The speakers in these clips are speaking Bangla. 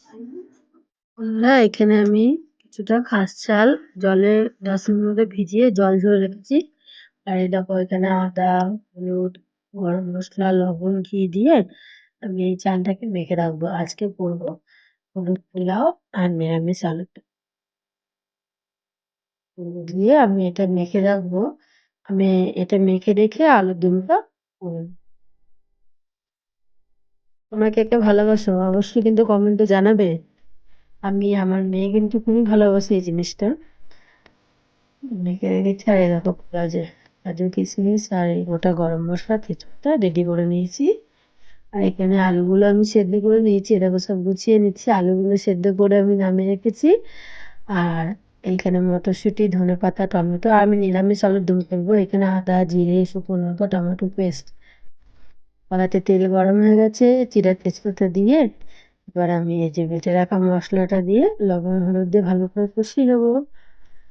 বন্ধুরা, এখানে আমি কিছুটা খাস চাল জলে 10 মিনিটের মধ্যে ভিজিয়ে জল ঝরে রেখেছি। আর এই দেখো এখানে আদা, হলুদ, গরম মসলা, লবণ, ঘি দিয়ে আমি এই চালটাকে মেখে রাখবো। আজকে করবো হলুদ পোলাও আর নিরামিষ আলু দিয়ে আমি এটা মেখে রাখবো। আমি এটা মেখে রেখে আলুর দমটা করবো। তোমরা কে কে ভালোবাসো অবশ্যই কিন্তু কমেন্টে জানাবে। আমি আমার মেয়ে কিন্তু খুবই ভালোবাসে এই জিনিসটা। মেখে রেখেছি আর এই দেখো কাজু কিশমিশ আর এই গোটা গরম মশলা তেজপাতা রেডি করে নিয়েছি। আর এখানে আলুগুলো আমি সেদ্ধ করে নিয়েছি, এটাকে সব গুছিয়ে নিচ্ছি। আলুগুলো সেদ্ধ করে আমি নামিয়ে রেখেছি। আর এইখানে মটরশুঁটি, ধনেপাতা, টমেটো আর আমি নিরামিষ আলুর দম করবো। এখানে আদা, জিরে, শুকনো লঙ্কা, টমেটো পেস্ট। কড়াইতে তেল গরম হয়ে গেছে, জিরা তেজপাতা দিয়ে এবার আমি এই যে বেটে রাখা মশলাটা দিয়ে লবণ হলুদ দিয়ে ভালো করে কষিয়ে নেবো।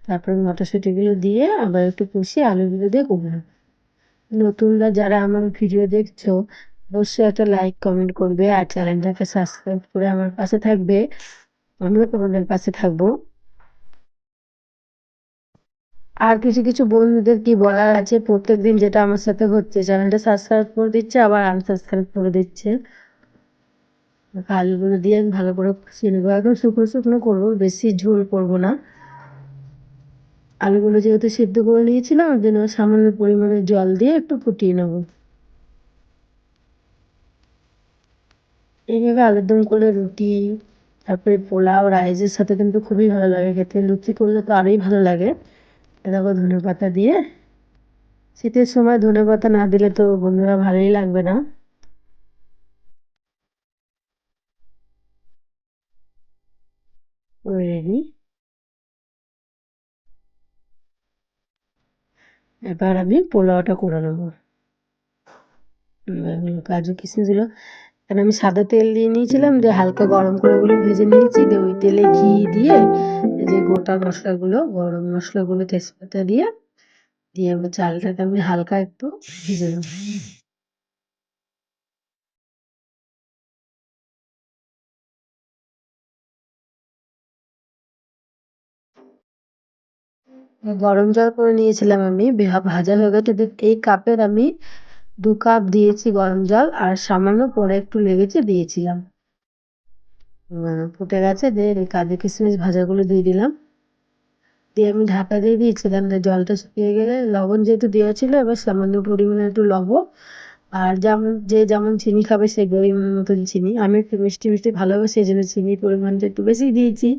তারপর মটরশুঁটিগুলো দিয়ে আবার একটু কষিয়ে আলুগুলো দিয়ে কষবো। নতুনরা যারা আমার ভিডিও দেখছো অবশ্যই একটা লাইক কমেন্ট করবে আর চ্যানেলটাকে সাবস্ক্রাইব করে আমার পাশে থাকবে। আমিও তোমাদের পাশে থাকবো। আর কিছু কিছু বন্ধুদের কি বলার আছে, প্রত্যেকদিন যেটা আমার সাথে হচ্ছে, চ্যানেলটা সাবস্ক্রাইব করে দিচ্ছে আবার আনসাবস্ক্রাইব করে দিচ্ছে। আলুগুলো দিয়ে আমি ভালো করে কষিয়ে নেবো, একদম শুকনো শুকনো করবো, বেশি ঝোল করবো না। আলুগুলো যেহেতু সিদ্ধ করে নিয়েছিলাম ওই জন্য সামান্য পরিমাণে জল দিয়ে একটু ফুটিয়ে নেবো। এইভাবে আলুর দম করলে রুটি, তারপরে পোলাও, রাইসের সাথে কিন্তু খুবই ভালো লাগে খেতে। লুচি করলে তো আরোই ভালো লাগে। দেখো ধনেপাতা দিয়ে, শীতের সময় ধনেপাতা না দিলে তো বন্ধুরা ভালোই লাগবে না। রেডি। এবার আমি পোলাওটা করে নেবো। কাজু কিশমিশগুলো কারণ আমি সাদা তেল দিয়ে নিয়েছিলাম, দিয়ে হালকা গরম করে ওগুলো ভেজে নিয়েছি, দিয়ে ওই তেলে ঘি দিয়ে এই যে গোটা মশলাগুলো, গরম মশলাগুলো, তেজপাতা দিয়ে দিয়ে এবার চালটাকে আমি হালকা একটু ভেজে নেবো। গরম জল করে নিয়েছিলাম আমি, ভাজা হয়ে গেছে। এই কাপের আমি 2 কাপ দিয়েছি গরম জল, আর সামান্য পরে একটু লেগেছে দিয়েছিলাম। ফুটে গেছে, দিয়ে এই কাজু কিশমিশ ভাজাগুলো দিয়ে দিলাম, দিয়ে আমি ঢাকা দিয়ে দিয়েছিলাম। জলটা শুকিয়ে গেলে লবণ যেহেতু দেওয়া ছিল, এবার সামান্য পরিমাণে একটু লবণ আর যেমন যে যেমন চিনি খাবে সেই পরিমাণ মতন চিনি। আমি একটু মিষ্টি মিষ্টি ভালোবাসি, এই জন্য চিনির পরিমাণটা একটু বেশি দিয়েছি।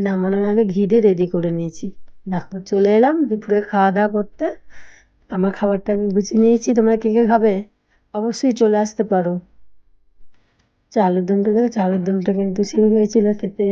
নামানোর আগে ঘি দিয়ে রেডি করে নিয়েছি। তারপর চলে এলাম দুপুরে খাওয়া দাওয়া করতে। আমার খাবারটা আমি গুছিয়ে নিয়েছি, তোমরা কে কে খাবে অবশ্যই চলে আসতে পারো। চালের দমটা দেখো, চালের দমটা কিন্তু সেই হয়েছিল খেতে।